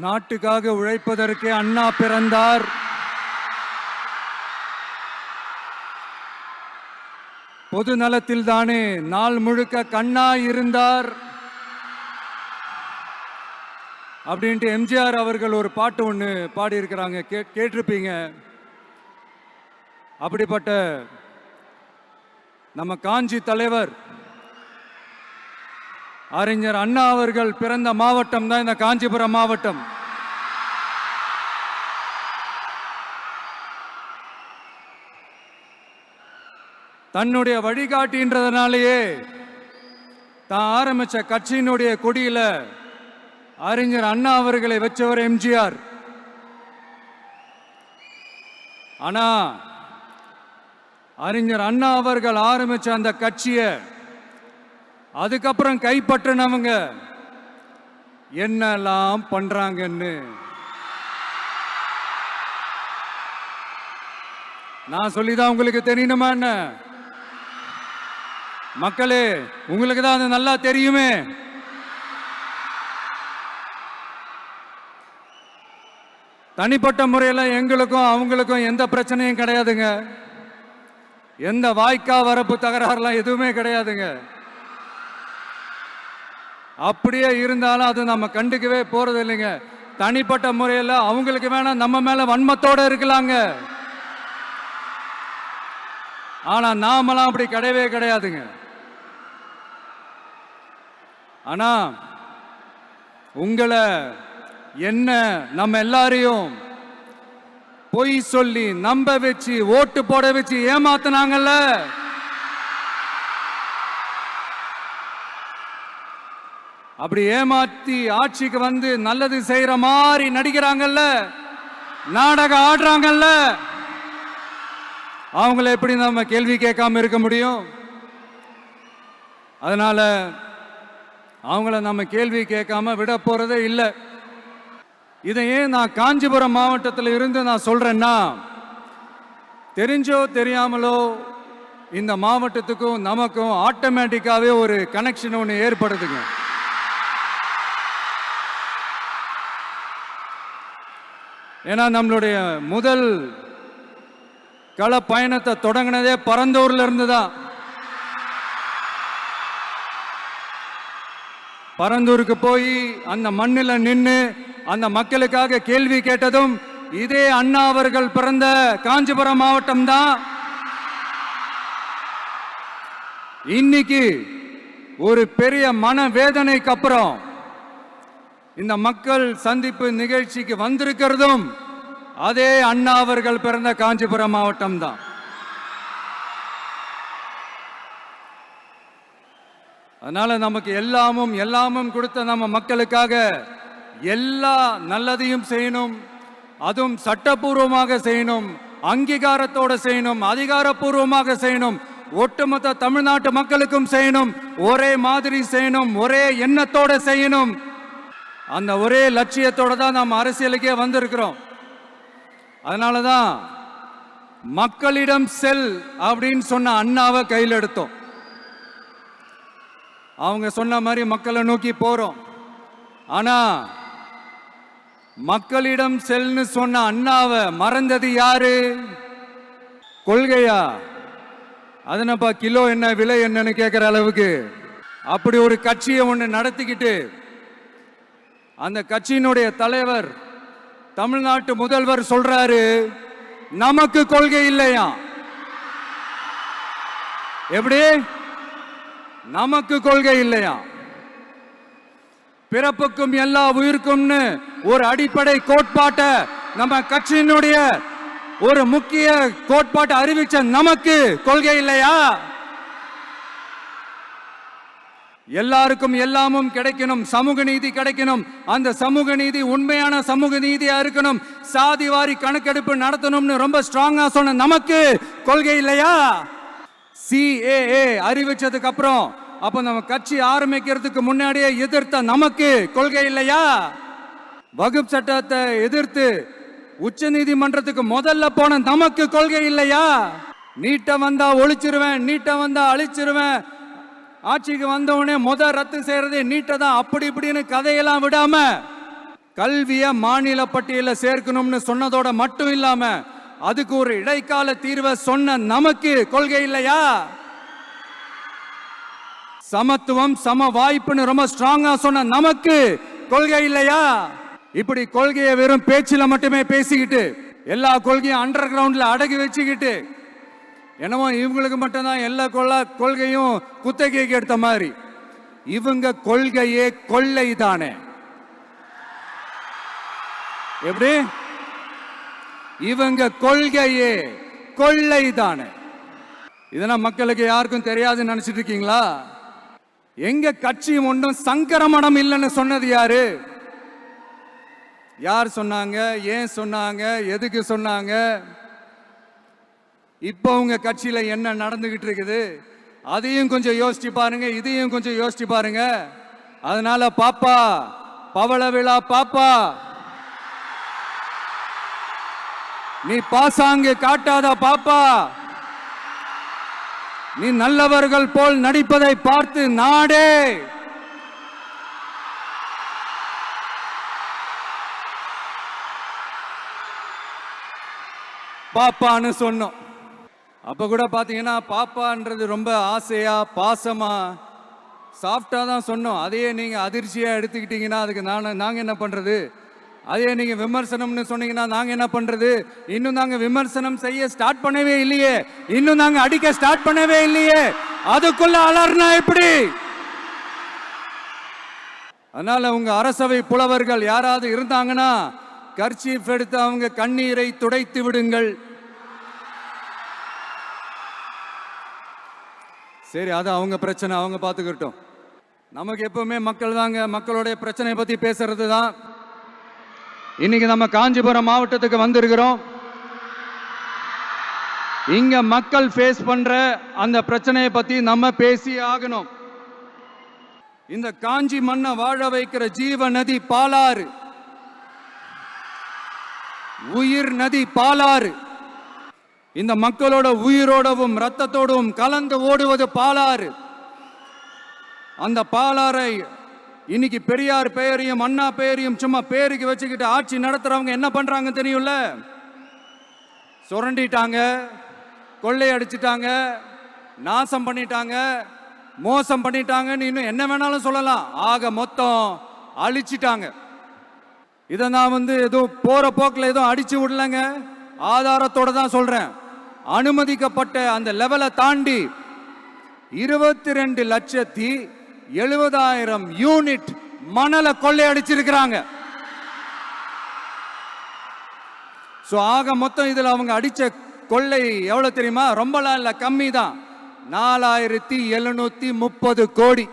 நாட்டுக்காக உழைப்பதற்கு அண்ணா பிறந்தார். பொது நலத்தில் தானே நாள் முழுக்க கண்ணா இருந்தார் அப்படின்ட்டு எம்ஜிஆர் அவர்கள் ஒரு பாட்டு ஒன்று பாடியிருக்கிறாங்க, கேட்டிருப்பீங்க. அப்படிப்பட்ட நம்ம காஞ்சி தலைவர் அறிஞர் அண்ணா அவர்கள் பிறந்த மாவட்டம் தான் இந்த காஞ்சிபுரம் மாவட்டம். தன்னுடைய வழிகாட்டின்றதுனாலேயே தான் ஆரம்பிச்ச கட்சியினுடைய கொடியில அறிஞர் அண்ணா அவர்களை வச்சவர் எம்ஜிஆர். ஆனா அறிஞர் அண்ணா அவர்கள் ஆரம்பிச்ச அந்த கட்சியை அதுக்கப்புறம் கைப்பற்றினவங்க என்னெல்லாம் பண்றாங்கன்னு நான் சொல்லிதான் உங்களுக்கு தெரியணுமா என்ன? மக்களே, உங்களுக்கு தான் அது நல்லா தெரியுமே. தனிப்பட்ட முறையில் எங்களுக்கும் அவங்களுக்கும் எந்த பிரச்சனையும் கிடையாதுங்க. எந்த வாய்க்கா வரப்பு தகராறுலாம் எதுவுமே கிடையாதுங்க. அப்படியே இருந்தாலும் அது நம்ம கண்டுக்கவே போறது இல்லைங்க. தனிப்பட்ட முறையில் அவங்களுக்கு வேணா நம்ம மேல வன்மத்தோட இருக்கலாங்க. ஆனா நாமெல்லாம் அப்படி கிடையவே கிடையாதுங்க. ஆனா உங்களை என்ன நம்ம எல்லாரையும் பொய் சொல்லி நம்ப வச்சு ஓட்டு போட வச்சு ஏமாத்தினாங்கல்ல, அப்படி ஏமாத்தி ஆட்சிக்கு வந்து நல்லது செய்யற மாதிரி நடிக்கிறாங்கல்ல, நாடகம் ஆடுறாங்கல்ல, அவங்கள எப்படி நம்ம கேள்வி கேட்காம இருக்க முடியும்? அதனால அவங்கள நம்ம கேள்வி கேட்காம விட போறதே இல்லை. இதையே நான் காஞ்சிபுரம் மாவட்டத்தில் இருந்து நான் சொல்றேன்னா, தெரிஞ்சோ தெரியாமலோ இந்த மாவட்டத்துக்கும் நமக்கும் ஆட்டோமேட்டிக்காவே ஒரு கனெக்ஷன் ஒன்று ஏற்படுதுங்க. ஏன்னா நம்மளுடைய முதல் கள பயணத்தை தொடங்கினதே பரந்தூர்ல இருந்து தான். பரந்தூருக்கு போய் அந்த மண்ணில் நின்று அந்த மக்களுக்காக கேள்வி கேட்டதும் இதே அண்ணா அவர்கள் பிறந்த காஞ்சிபுரம் மாவட்டம் தான். இன்னைக்கு ஒரு பெரிய மனவேதனைக்கு அப்புறம் இந்த மக்கள் சந்திப்பு நிகழ்ச்சிக்கு வந்திருக்கிறதும் அதே அண்ணா அவர்கள் பிறந்த காஞ்சிபுரம் மாவட்டம் தான். அதனால நமக்கு எல்லாமும் கொடுத்த நம்ம மக்களுக்காக எல்லா நல்லதையும் செய்யணும், அதுவும் சட்டப்பூர்வமாக செய்யணும், அங்கீகாரத்தோட செய்யணும், அதிகாரப்பூர்வமாக செய்யணும், ஒட்டுமொத்த தமிழ்நாட்டு மக்களுக்கும் செய்யணும், ஒரே மாதிரி செய்யணும், ஒரே எண்ணத்தோட செய்யணும். அந்த ஒரே லட்சியத்தோட தான் நாம் அரசியலுக்கே வந்திருக்கிறோம். அதனாலதான் மக்களிடம் செல் அப்படின்னு சொன்ன அண்ணாவை கையில் எடுத்தோம். அவங்க சொன்ன மாதிரி மக்களை நோக்கி போறோம். ஆனா மக்களிடம் செல்னு சொன்ன அண்ணாவை மறந்தது யாரு? கொள்கையா? அதனப்பா கிலோ என்ன விலை என்னன்னு கேட்கிற அளவுக்கு அப்படி ஒரு கட்சியை ஒன்று நடத்திக்கிட்டு அந்த கட்சியினுடைய தலைவர் தமிழ்நாட்டு முதல்வர் சொல்றாரு, நமக்கு கொள்கை இல்லையா? எப்படி? நமக்கு கொள்கை இல்லையா? பிறப்புக்கும் எல்லா உயிருக்கும்னு ஒரு அடிப்படை கோட்பாட்டை நம்ம கட்சியினுடைய ஒரு முக்கிய கோட்பாட்டை அறிவிச்ச நமக்கு கொள்கை இல்லையா? எல்லாருக்கும் எல்லாமும் கிடைக்கணும், சமூக நீதி கிடைக்கணும், அந்த சமூக நீதி உண்மையான சமூக நீதியா இருக்கணும், சாதி வாரி கணக்கெடுப்பு நடத்தணும்னு ரொம்ப ஸ்ட்ராங்கா சொன்ன நமக்கு கொள்கை இல்லையா? CAA அறிவிச்சதுக்கு அப்புறம் அப்ப நம்ம கட்சி ஆரம்பிக்கிறதுக்கு முன்னாடியே எதிர்த்த நமக்கு கொள்கை இல்லையா? வகுப்பு சட்டத்தை எதிர்த்து உச்ச நீதிமன்றத்துக்கு முதல்ல போன நமக்கு கொள்கை இல்லையா? நீட்ட வந்தா ஒழிச்சிருவேன், நீட்ட வந்தா அழிச்சிருவேன், ஆட்சிக்கு வந்தவனே ரத்து செய்யறதே நீட்ட தான், அப்படி இப்படின்னு கதையெல்லாம் விடாம கல்வியை மாநில பட்டியலில் சேர்க்கணும்னு சொன்னதோட மட்டும் இல்லாம அதுக்கு ஒரு இடைக்கால தீர்வை சொன்ன நமக்கு கொள்கை இல்லையா? சமத்துவம் சம வாய்ப்புன்னு ரொம்ப ஸ்ட்ராங்கா சொன்ன நமக்கு கொள்கை இல்லையா? இப்படி கொள்கையை வெறும் பேச்சில மட்டுமே பேசிக்கிட்டு எல்லா கொள்கையும் அண்டர் கிரவுண்ட்ல அடக்கி வச்சுக்கிட்டு என்னமோ இவங்களுக்கு மட்டும்தான் எல்லா கொள்கையும் குத்தகைக்கு எடுத்த மாதிரி. இவங்க கொள்கையே கொள்ளை தானே. எப்படி? இவங்க கொள்கையே கொள்ளை தானே. இதெல்லாம் மக்களுக்கு யாருக்கும் தெரியாதுன்னு நினைச்சிட்டு இருக்கீங்களா? எங்க கட்சி ஒன்றும் சங்கரமடம் இல்லைன்னு சொன்னது யாரு? யார் சொன்னாங்க? ஏன் சொன்னாங்க? எதுக்கு சொன்னாங்க? இப்போ உங்க கட்சியில என்ன நடந்துகிட்டு இருக்குது அதையும் கொஞ்சம் யோசிச்சு பாருங்க, இதையும் கொஞ்சம் யோசிச்சு பாருங்க. அதனால பாப்பா, பவள விழா பாப்பா, நீ பாசாங்கு காட்டாத பாப்பா. நீ நல்லவர்கள் போல் நடிப்பதை பார்த்து நாடே பாப்பான்னு சொன்னோம். அப்ப கூட பாத்தீங்கன்னா பாப்பான்றது ரொம்ப ஆசையா பாசமா சாஃப்டா தான் சொன்னோம். அதையே நீங்க அதிர்ச்சியா எடுத்துக்கிட்டீங்கன்னா அதுக்கு நாங்க என்ன பண்றது? அதே நீங்க விமர்சனம்னு சொன்னீங்கன்னா நாங்க என்ன பண்றது? இன்னும் நாங்க விமர்சனம் செய்ய ஸ்டார்ட் பண்ணவே இல்லையே, இன்னும் நாங்க அடிக்க ஸ்டார்ட் பண்ணவே இல்லையே, அதுக்குள்ள அலர்னா எப்படி? அதனால உங்க அரசவை புலவர்கள் யாராவது இருந்தாங்கன்னா கர்ச்சீஃப் எடுத்து அவங்க கண்ணீரை துடைத்து விடுங்கள். சரி, அது அவங்க பிரச்சனை, அவங்க பார்த்துக்கிட்டோம். நமக்கு எப்பவுமே மக்கள் தாங்க, மக்களுடைய பிரச்சனையை பத்தி பேசுறது தான். இன்னைக்கு நம்ம காஞ்சிபுரம் மாவட்டத்துக்கு வந்திருக்கிறோம். இங்க மக்கள் ஃபேஸ் பண்ற அந்த பிரச்சனையை பத்தி நம்ம பேசி ஆகணும். இந்த காஞ்சி மண்ணை வாழ வைக்கிற ஜீவ நதி பாலாறு, உயிர் நதி பாலாறு. இந்த மக்களோட உயிரோடவும் ரத்தத்தோடும் கலந்து ஓடுவது பாலாறு. அந்த பாலாறை இன்னைக்கு பெரியார் பெயரையும் அண்ணா பெயரையும் சும்மா பேருக்கு வச்சுக்கிட்டு ஆட்சி நடத்துறவங்க என்ன பண்றாங்க தெரியும்ல? சுரண்டிட்டாங்க, கொள்ளையடிச்சிட்டாங்க, நாசம் பண்ணிட்டாங்க, மோசம் பண்ணிட்டாங்கன்னு இன்னும் என்ன வேணாலும் சொல்லலாம். ஆக மொத்தம் அழிச்சிட்டாங்க. இதை நான் ஏதோ போற போக்கில் ஏதோ அடிச்சு விடலங்க, ஆதாரத்தோட தான் சொல்றேன். அனுமதிக்கப்பட்ட அந்த லெவலை தாண்டி 22,70,000 யூனிட் மணலை கொள்ளையடிச்சிருக்கிறாங்க. ஆக மொத்தம் இதுல அவங்க அடிச்ச கொள்ளை எவ்வளவு தெரியுமா? ரொம்பலாம் இல்ல, கம்மி தான். 4,730 கோடி.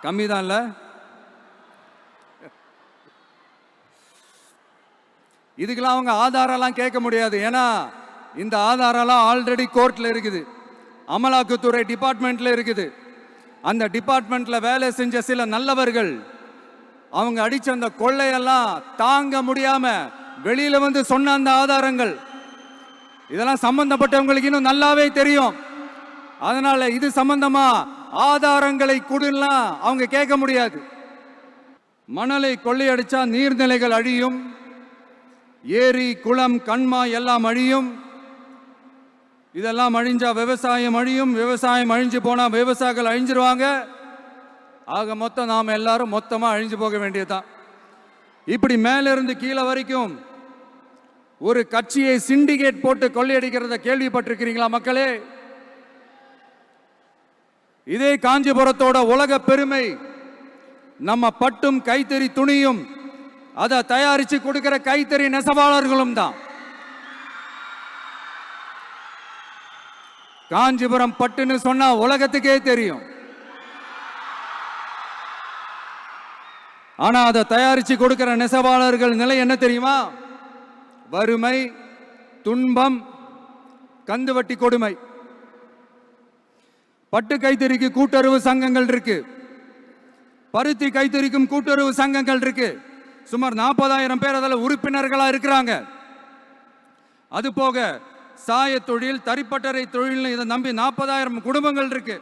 கம்மி தான் இல்ல? இதுக்கெல்லாம் அவங்க ஆதாரம்லாம் கேட்க முடியாது. ஏன்னா இந்த ஆதாரம்லாம் ஆல்ரெடி கோர்ட்ல இருக்குது, அமலாக்கத்துறை டிபார்ட்மெண்ட்ல இருக்குது. அந்த டிபார்ட்மெண்ட்ல வேலை செஞ்ச சில நல்லவர்கள் அவங்க அடிச்ச அந்த கொள்ளையெல்லாம் தாங்க முடியாம வெளியில சொன்ன அந்த ஆதாரங்கள், இதெல்லாம் சம்பந்தப்பட்டவங்களுக்கு இன்னும் நல்லாவே தெரியும். அதனால இது சம்பந்தமா ஆதாரங்களை கொடுலாம் அவங்க கேட்க முடியாது. மணலை கொள்ளையடிச்சா நீர்நிலைகள் அழியும், ஏரி குளம் கண்மாய் எல்லாம் அழியும். இதெல்லாம் அழிஞ்சா விவசாயம் அழியும், விவசாயம் அழிஞ்சு போனா விவசாயிகள் அழிஞ்சிருவாங்க. ஆக மொத்தம் நாம எல்லாரும் மொத்தமா அழிஞ்சு போக வேண்டியதுதான். இப்படி மேல இருந்து கீழே வரைக்கும் ஒரு கட்சியை சிண்டிகேட் போட்டு கொள்ளையடிக்கிறத கேள்விப்பட்டிருக்கிறீங்களா மக்களே? இதே காஞ்சிபுரத்தோட உலக பெருமை நம்ம பட்டும் கைத்தறி துணியும் அதை தயாரிச்சு கொடுக்கிற கைத்தறி நெசவாளர்களும் தான். காஞ்சிபுரம் பட்டுன்னு சொன்னா உலகத்துக்கே தெரியும். ஆனா அதை தயாரிச்சு கொடுக்கிற நெசவாளர்கள் நிலை என்ன தெரியுமா? வறுமை, துன்பம், கந்துவட்டி கொடுமை. பட்டு கைத்தறிக்கு கூட்டுறவு சங்கங்கள் இருக்கு, பருத்தி கைத்தறிக்கும் கூட்டுறவு சங்கங்கள் இருக்கு. சுமார் 40,000 பேர் அதில் உறுப்பினர்களா இருக்கிறாங்க. அது போக சாய தொழில், தறிப்பட்டறை தொழில் இதை நம்பி 40,000 குடும்பங்கள் இருக்கு.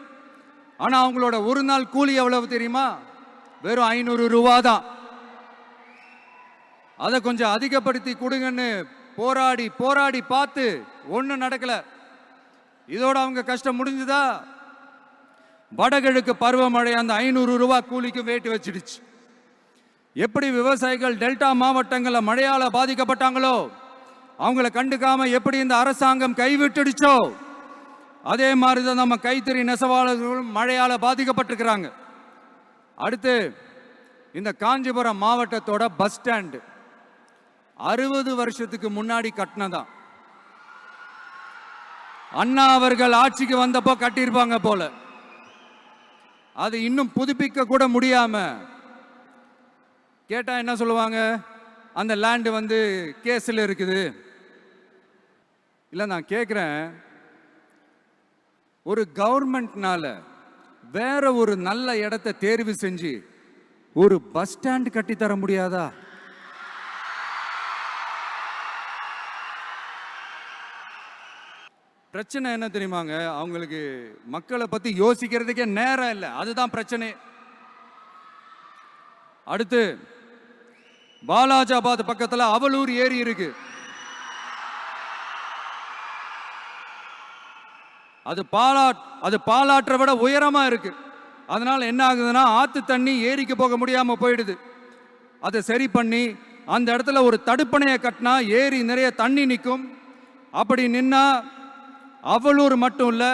ஆனா அவங்களோட ஒரு நாள் கூலி எவ்வளவு தெரியுமா? வெறும் 500 ரூபா தான். அதை கொஞ்சம் அதிகப்படுத்தி கொடுங்கன்னு போராடி போராடி பார்த்து ஒன்றும் நடக்கல. இதோட அவங்க கஷ்டம் முடிஞ்சுதா? வடகிழக்கு பருவமழை அந்த 500 ரூபாய் கூலிக்கு வேட்டு வச்சிடுச்சு. எப்படி விவசாயிகள் டெல்டா மாவட்டங்களில் மழையால பாதிக்கப்பட்டாங்களோ, அவங்கள கண்டுக்காம எப்படி இந்த அரசாங்கம் கைவிட்டுடுச்சோ, அதே மாதிரி தான் நம்ம கைத்தறி நெசவாளர்களும் மழையால பாதிக்கப்பட்டிருக்கிறாங்க. அடுத்து இந்த காஞ்சிபுரம் மாவட்டத்தோட பஸ் ஸ்டாண்டு 60 வருஷத்துக்கு முன்னாடி கட்டினதான். அண்ணா அவர்கள் ஆட்சிக்கு வந்தப்போ கட்டியிருப்பாங்க போல. அது இன்னும் புதுப்பிக்க கூட முடியாம கேட்டா என்ன சொல்லுவாங்க, அந்த லேண்டு வந்து கேஸ்ல இருக்குது. இல்ல நான் கேட்கிறேன், ஒரு கவர்மெண்ட்னால வேற ஒரு நல்ல இடத்தை தேர்வு செஞ்சு ஒரு பஸ் ஸ்டாண்ட் கட்டி தர முடியாதா? பிரச்சனை என்ன தெரியுமாங்க, அவங்களுக்கு மக்களை பத்தி யோசிக்கிறதுக்கே நேரம் இல்லை. அதுதான் பிரச்சனை. அடுத்து பாலாஜாபாத் பக்கத்துல அவலூர் ஏரி இருக்கு. அது பாலாற்றை விட உயரமா இருக்கு. அதனால என்ன ஆகுதுன்னா, ஆத்து தண்ணி ஏரிக்கு போக முடியாம போயிடுது. அதை சரி பண்ணி அந்த இடத்துல ஒரு தடுப்பணையை கட்டினா ஏரி நிறைய தண்ணி நிற்கும். அப்படி நின்னா அவலூர் மட்டும் இல்ல,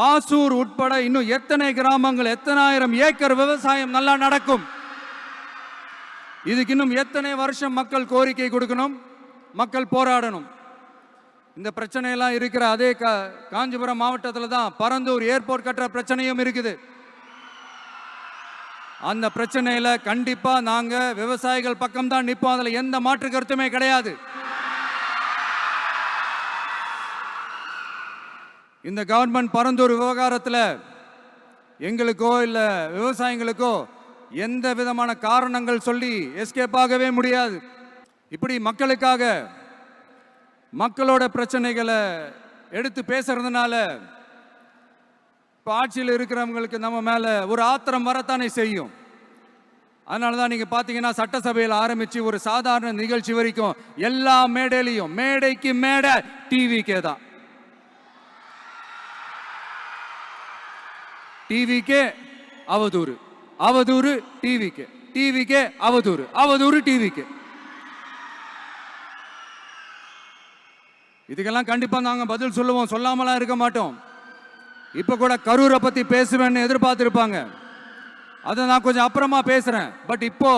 ஆசூர் உட்பட இன்னும் எத்தனை கிராமங்கள், எத்தனை ஆயிரம் ஏக்கர் விவசாயம் நல்லா நடக்கும். இதுக்கு இன்னும் எத்தனை வருஷம் மக்கள் கோரிக்கை கொடுக்கணும், மக்கள் போராடணும். இந்த பிரச்சனையெல்லாம் இருக்கிற அதே காஞ்சிபுரம் மாவட்டத்தில் தான் பரந்தூர் ஏர்போர்ட் கட்டுற பிரச்சனையும் இருக்குது. அந்த பிரச்சனையில கண்டிப்பா நாங்க விவசாயிகள் பக்கம் தான் நிற்போம். அதுல எந்த மாற்று கருத்துமே கிடையாது. இந்த கவர்மெண்ட் பரந்தூர் விவகாரத்தில் எங்களுக்கோ இல்ல விவசாயிகளுக்கோ எந்த விதமான காரணங்கள் சொல்லி எஸ்கேப் ஆகவே முடியாது. இப்படி மக்களுக்காக மக்களோட பிரச்சனைகளை எடுத்து பேசுறதுனால இப்போ ஆட்சியில் இருக்கிறவங்களுக்கு நம்ம மேல ஒரு ஆத்திரம் வரத்தானே செய்யும். அதனால தான் நீங்க பாத்தீங்கன்னா சட்டசபையில் ஆரம்பிச்சு ஒரு சாதாரண நிகழ்ச்சி வரைக்கும் எல்லா மேடையிலையும் மேடைக்கு மேடை டிவிக்கே தான். டிவிக்கே அவதூறு, அவதூறு டிவிக்கே, டிவிக்கே அவதூறு, அவதூறு டிவிக்கே. இதுக்கெல்லாம் கண்டிப்பா நாங்க பதில் சொல்லுவோம், சொல்லாமலாம் இருக்க மாட்டோம். இப்ப கூட கரூரை பத்தி பேசுவேன்னு எதிர்பார்த்திருப்பாங்க. அதை நான் கொஞ்சம் அப்புறமா பேசுறேன். பட் இப்போ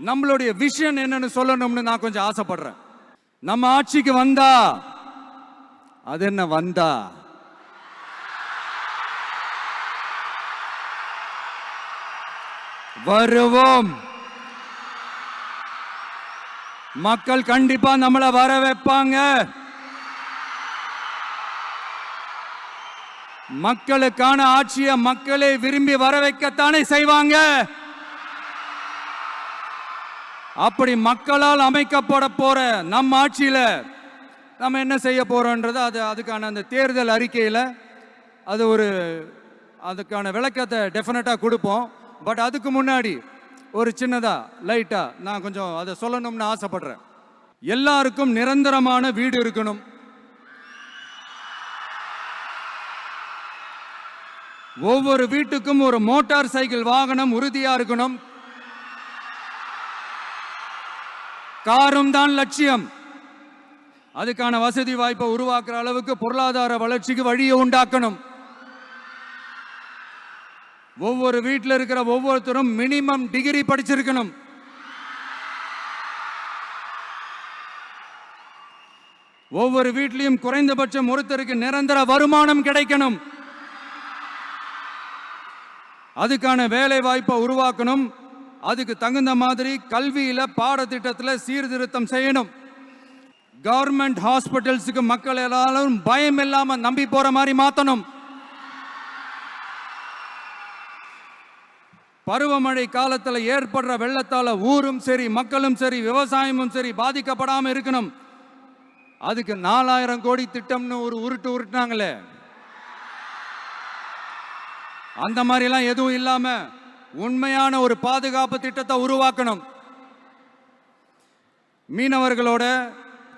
நம்மளுடைய விஷன் என்னன்னு சொல்லணும்னு நான் கொஞ்சம் ஆசைப்படுறேன். நம்ம ஆட்சிக்கு வந்தா, அது என்ன வந்தா, வருவோம். மக்கள் கண்டிப்பா நம்மளை வர வைப்பாங்க. மக்களுக்கான ஆட்சியை மக்களே விரும்பி வர வைக்கத்தானே செய்வாங்க. அப்படி மக்களால் அமைக்கப்பட போற நம்ம ஆட்சியில நம்ம என்ன செய்ய போறோம்ன்றது அதுக்கான அந்த தேர்தல் அறிக்கையில அதுக்கான விளக்கத்தை டெஃபினட்டா கொடுப்போம். பட் அதுக்கு முன்னாடி ஒரு சின்னதா லைட்டா நான் கொஞ்சம் அதை சொல்லணும்னு ஆசைப்படுறேன். எல்லாருக்கும் நிரந்தரமான வீடு இருக்கணும். ஒவ்வொரு வீட்டுக்கும் ஒரு மோட்டார் சைக்கிள் வாகனம் உறுதியா இருக்கணும். காரும் தான் லட்சியம். அதுக்கான வசதி வாய்ப்பை உருவாக்குற அளவுக்கு பொருளாதார வளர்ச்சிக்கு வழியை உண்டாக்கணும். ஒவ்வொரு வீட்டில் இருக்கிற ஒவ்வொருத்தரும் மினிமம் டிகிரி படிச்சிருக்கணும். ஒவ்வொரு வீட்டிலையும் குறைந்தபட்சம் ஒருத்தருக்கு நிரந்தர வருமானம் கிடைக்கணும். அதுக்கான வேலை வாய்ப்பை உருவாக்கணும். அதுக்கு தகுந்த மாதிரி கல்வியில பாடத்திட்டத்தில் சீர்திருத்தம் செய்யணும். கவர்மெண்ட் ஹாஸ்பிட்டல்ஸுக்கு மக்கள் எல்லாரும் பயம் இல்லாம நம்பி போற மாதிரி மாத்தணும். பருவமழை காலத்தில் ஏற்படுற வெள்ளத்தால ஊரும் சரி, மக்களும் சரி, விவசாயமும் சரி பாதிக்கப்படாம இருக்கணும். அதுக்கு 4000 கோடி திட்டம்னு ஒரு உருட்டுனாங்களே, அந்த மாதிரி எல்லாம் எதுவும் இல்லாம உண்மையான ஒரு பாதுகாப்பு திட்டத்தை உருவாக்கணும். மீனவர்களோட,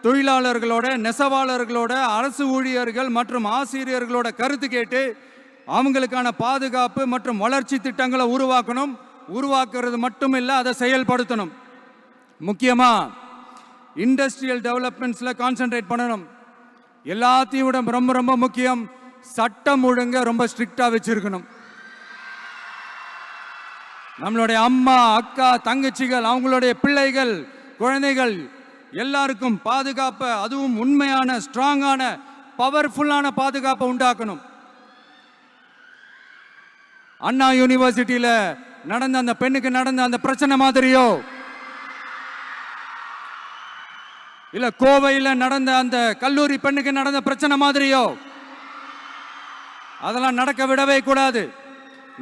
தொழிலாளர்களோட, நெசவாளர்களோட, அரசு ஊழியர்கள் மற்றும் ஆசிரியர்களோட கருத்து கேட்டு அவங்களுக்கான பாதுகாப்பு மற்றும் வளர்ச்சி திட்டங்களை உருவாக்கணும். உருவாக்குறது மட்டும் இல்லை, அதை செயல்படுத்தணும். முக்கியமாக இண்டஸ்ட்ரியல் டெவலப்மெண்ட்ஸில் கான்சென்ட்ரேட் பண்ணணும். எல்லாத்தையும் விட ரொம்ப ரொம்ப முக்கியம், சட்டம் ஒழுங்க ரொம்ப ஸ்ட்ரிக்டாக வச்சிருக்கணும். நம்மளுடைய அம்மா, அக்கா, தங்கச்சிகள், அவங்களுடைய பிள்ளைகள், குழந்தைகள் எல்லாருக்கும் பாதுகாப்பை, அதுவும் உண்மையான ஸ்ட்ராங்கான பவர்ஃபுல்லான பாதுகாப்பை உண்டாக்கணும். அண்ணா யூனிவர்சிட்டியில நடந்த அந்த பெண்ணுக்கு நடந்த அந்த பிரச்சனை மாதிரியோ, இல்ல கோவையில் நடந்த அந்த கல்லூரி பெண்ணுக்கு நடந்த பிரச்சனை மாதிரியோ அதெல்லாம் நடக்க விடவே கூடாது.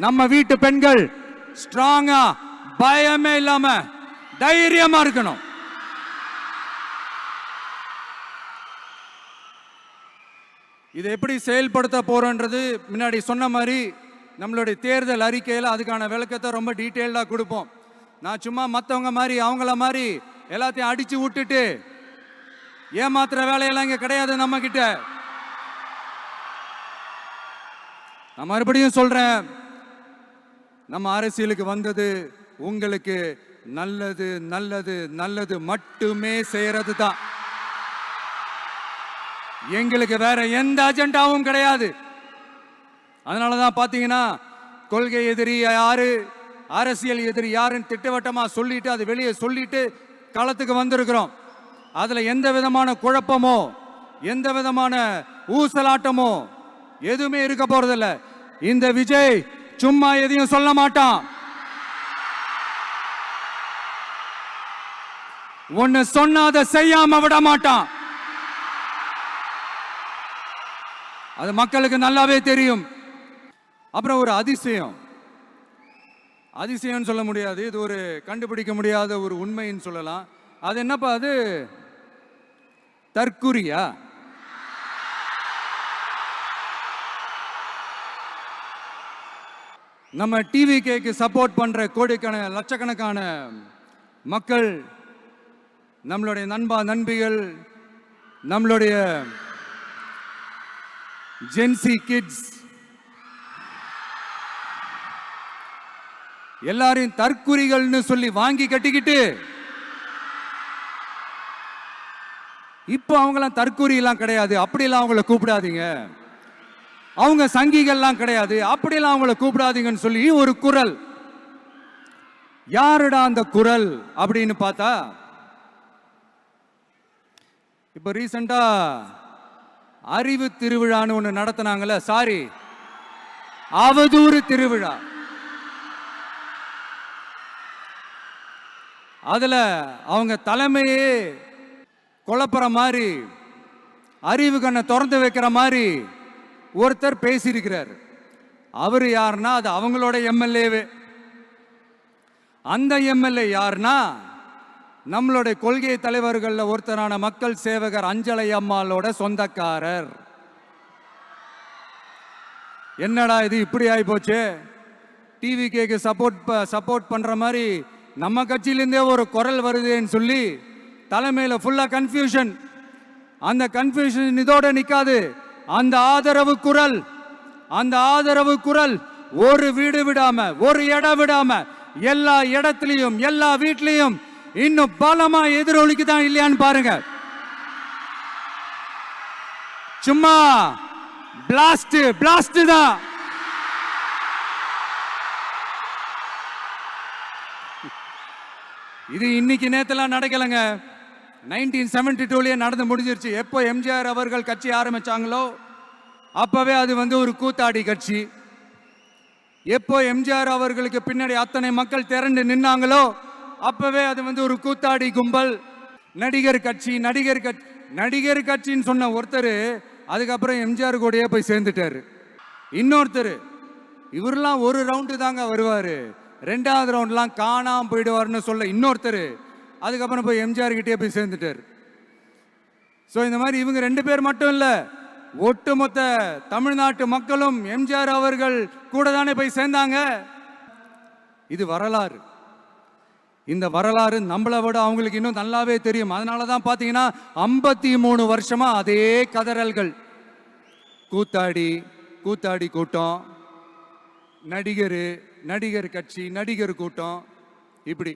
நம்ம வீட்டு பெண்கள் ஸ்ட்ராங்கா, பயமே இல்லாம தைரியமா இருக்கணும். இதை எப்படி செயல்படுத்த போறோன்றது முன்னாடி சொன்ன மாதிரி நம்மளுடைய தேர்தல் அறிக்கையில் அதுக்கான விளக்கத்தை ரொம்ப டீட்டெயில்டாக கொடுப்போம். நான் சும்மா மற்றவங்க மாதிரி அவங்கள மாதிரி எல்லாத்தையும் அடிச்சு விட்டுட்டு ஏமாத்துற வேலையெல்லாம் இங்கே கிடையாது நம்ம கிட்ட. நான் மறுபடியும் சொல்றேன், நம்ம அரசியலுக்கு வந்தது உங்களுக்கு நல்லது நல்லது நல்லது மட்டுமே செய்யறது தான். எங்களுக்கு வேற எந்த அஜெண்டாவும் கிடையாது. அதனாலதான் பாத்தீங்கன்னா கொள்கை எதிரி யாரு, அரசியல் எதிரி யாருன்னு திட்டவட்டமா சொல்லிட்டு அது வெளியே சொல்லிட்டு களத்துக்கு வந்திருக்கிறோம். அதுல எந்த விதமான குழப்பமோ எந்த விதமான ஊசலாட்டமோ எதுவுமே இருக்க போறதில்ல. இந்த விஜய் சும்மா எதையும் சொல்ல மாட்டான். ஒன்னு சொன்னா அதை செய்யாம விட மாட்டான். அது மக்களுக்கு நல்லாவே தெரியும். அப்புறம் ஒரு அதிசயம், அதிசயம் சொல்ல முடியாது, இது ஒரு கண்டுபிடிக்க முடியாத ஒரு உண்மைன்னு சொல்லலாம். அது என்னப்பா, அது தற்குறியா? நம்ம டிவிகேக்கு சப்போர்ட் பண்ற கோடிக்கணக்கான லட்சக்கணக்கான மக்கள், நம்மளுடைய நண்பா நண்பிகள், நம்மளுடைய ஜென்சி கிட்ஸ் எல்லாரையும் தற்குறிகள்னு சொல்லி வாங்கி கட்டிக்கிட்டு இப்போ அவங்களாம் தற்குறி எல்லாம் கிடையாது, அப்படியெல்லாம் அவங்கள கூப்பிடாதீங்க, அவங்க சங்கிகள்லாம் கிடையாது, அப்படியெல்லாம் அவங்கள கூப்பிடாதீங்கன்னு சொல்லி ஒரு குரல். யாருடா அந்த குரல் அப்படின்னு பார்த்தா, இப்ப ரீசெண்டா அறிவு திருவிழான்னு ஒண்ணு நடத்தினாங்கல்ல, சாரி அவதூறு திருவிழா. அதுல அவங்க தலைமையே குழப்புற மாதிரி, அறிவு கண்ணை திறந்து வைக்கிற மாதிரி ஒருத்தர் பேசியிருக்கிறார். அவர் யாருன்னா அது அவங்களோட எம்எல்ஏவே. அந்த எம்எல்ஏ யாருன்னா நம்மளுடைய கொள்கை தலைவர்கள் ஒருத்தரான மக்கள் சேவகர் அஞ்சலை அம்மாளோட சொந்தக்காரர். என்னடா இது இப்படி ஆகி போச்சு, டிவிகேக்கு சப்போர்ட் பண்ற மாதிரி நம்ம கட்சியிலேருந்தே ஒரு குரல் வருதுன்னு சொல்லி தலைமையில் ஃபுல்லா கன்ஃபியூஷன். அந்த கன்ஃபியூஷன் இதோட நிக்காது, அந்த ஆதரவு குரல், அந்த ஆதரவு குரல் ஒரு வீடு விடாம, ஒரு இடம் விடாம எல்லா இடத்துலையும் எல்லா வீட்லையும் இன்னும் பலமா எதிரொலிக்குதான் இல்லையான்னு பாருங்க. சும்மா பிளாஸ்ட் தான். இது இன்னைக்கு நேத்தெல்லாம் நடக்கலங்க, 1972லயே நடந்து முடிஞ்சிருச்சு. எப்போ எம்ஜிஆர் அவர்கள் கட்சி ஆரம்பிச்சாங்களோ அப்பவே அது ஒரு கூத்தாடி கட்சி. எப்போ எம்ஜிஆர் அவர்களுக்கு பின்னாடி அத்தனை மக்கள் திரண்டு நின்னாங்களோ அப்பவே அது ஒரு கூத்தாடி கும்பல். நடிகர் கட்சின்னு சொன்ன ஒருத்தர் அதுக்கப்புறம் எம்ஜிஆர் கூடயே போய் சேர்ந்துட்டாரு. இன்னொருத்தர் இவரெல்லாம் ஒரு ரவுண்டு தாங்க வருவாரு, ரெண்டாவது ரவுண்ட்லாம் காணாம போயிடுவார்னு சொல்ல இன்னொருத்தர் அதுக்கப்புறம் போய் எம்ஜிஆர் கிட்டே போய் சேர்ந்துட்டார். ஸோ இந்த மாதிரி இவங்க ரெண்டு பேர் மட்டும் இல்லை, ஒட்டுமொத்த தமிழ்நாட்டு மக்களும் எம்ஜிஆர் அவர்கள் கூட தானே போய் சேர்ந்தாங்க. இது வரலாறு. இந்த வரலாறு நம்மளை விட அவங்களுக்கு இன்னும் நல்லாவே தெரியும். அதனால தான் பார்த்தீங்கன்னா 53 வருஷமா அதே கதறல்கள். கூத்தாடி கூட்டம், நடிகர் கட்சி, நடிகர் கூட்டம். இப்படி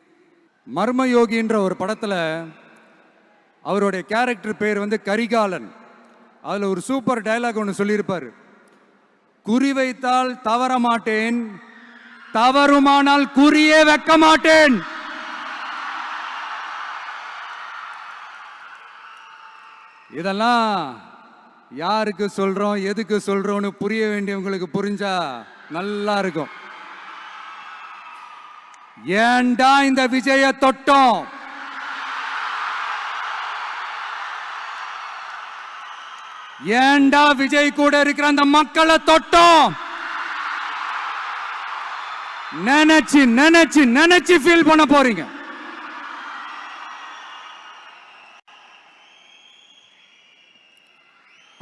மர்மயோகின்ற ஒரு படத்துல அவருடைய கேரக்டர் பேர் வந்து கரிகாலன். அதுல ஒரு சூப்பர் டயலாக் ஒன்று சொல்லியிருப்பாரு. குறி வைத்தால் தவற மாட்டேன், தவறுமானால் குறியே வைக்க மாட்டேன். இதெல்லாம் யாருக்கு சொல்றோம், எதுக்கு சொல்றோம்னு புரிய வேண்டியவங்களுக்கு புரிஞ்சா நல்லா இருக்கும். ஏண்டா இந்த விஜய தொட்டோம், ஏண்டா விஜய் கூட இருக்கிற அந்த மக்களை தொட்டோம், நினைச்சு நினைச்சு நினைச்சு ஃபீல் பண்ண போறீங்க.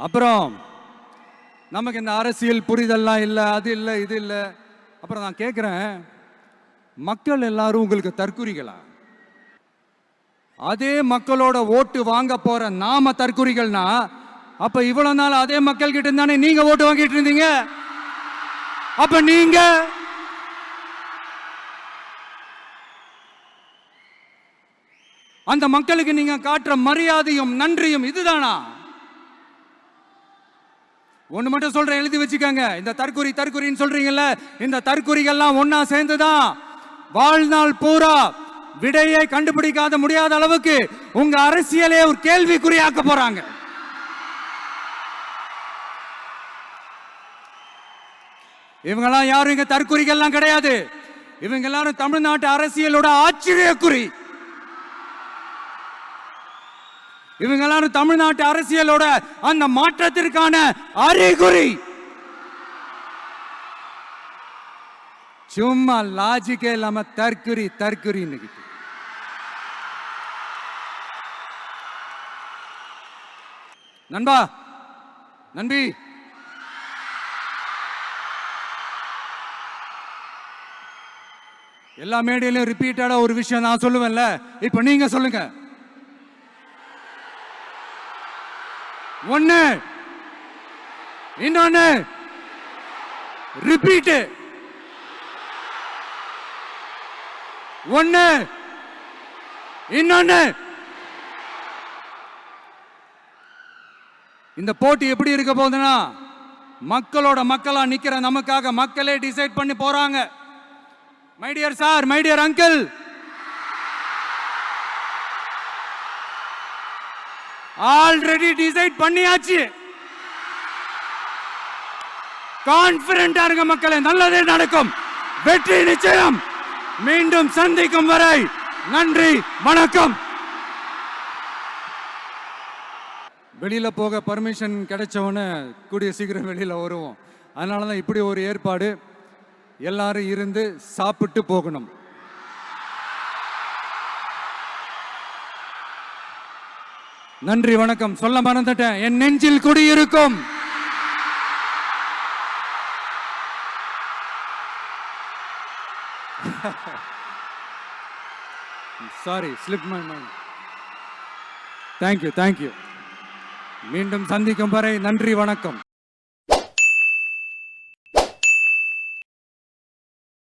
அப்புறம் நமக்கு இந்த அரசியல் புரிதல்லாம் இல்லை, அது இல்லை, இது இல்லை. அப்புறம் நான் கேட்குறேன், மக்கள் எல்லாரும் உங்களுக்கு தற்குறிகளா? அதே மக்களோட ஓட்டு வாங்க போற நாம தற்குறிகள்னா, அப்ப இவ்வளவு நாள் அதே மக்கள் கிட்ட இருந்தானே நீங்க ஓட்டு வாங்கிட்டு இருந்தீங்க. அப்ப நீங்க அந்த மக்களுக்கு நீங்க காட்டுற மரியாதையும் நன்றியும் இதுதானா? ஒண்ணு மட்டும் சொல்றேன், எழுதி வச்சுக்கோங்க. இந்த தற்குறின்னு சொல்றீங்கல்ல, இந்த தற்குறிகள்லாம் ஒன்னா சேர்ந்துதான் வாழ்நாள் பூரா விடையை கண்டுபிடிக்காத முடியாத அளவுக்கு உங்க அரசியலே ஒரு கேள்விக்குறியாக்க போறாங்க. இவங்கெல்லாம் யாரும் இங்க தற்குறிகள்லாம் கிடையாது. இவங்க எல்லாரும் தமிழ்நாட்டு அரசியலோட ஆச்சரியக்குறி. இவங்க எல்லாரும் தமிழ்நாட்டு அரசியலோட அந்த மாற்றத்திற்கான அறிகுறி. சும்மா லாஜிக்கே இல்லாம தற்குறி. நண்பி எல்லா மேடையிலும் ரிப்பீட்டடா ஒரு விஷயம் நான் சொல்லுவேன்ல, இப்ப நீங்க சொல்லுங்க. ஒன்னு, இன்னொன்னு, ரிப்பீட். ஒன்னு, இன்னொன்னு. இந்த போட்டி எப்படி இருக்க போகுதுன்னா, மக்களோட மக்களா நிக்கிற நமக்காக மக்களே டிசைட் பண்ணி போறாங்க. My dear sir, my dear uncle, already decide பண்ணியாச்சு. கான்பிடென்டா இருக்க மக்களே, நல்லதே நடக்கும், வெற்றி நிச்சயம். மீண்டும் சந்திக்கும் வரை நன்றி, வணக்கம். வெளியில போக பர்மிஷன் கிடைச்சவன கூடிய சீக்கிரம் வெளியில வருவோம். அதனாலதான் இப்படி ஒரு ஏற்பாடு. எல்லாரும் இருந்து சாப்பிட்டு போகணும். நன்றி, வணக்கம். சொல்ல மறந்துட்டேன், என் நெஞ்சில் குடியிருக்கும் sorry, slip my mind. Thank you. மீண்டும் சந்திக்கும் வரை நன்றி, வணக்கம்.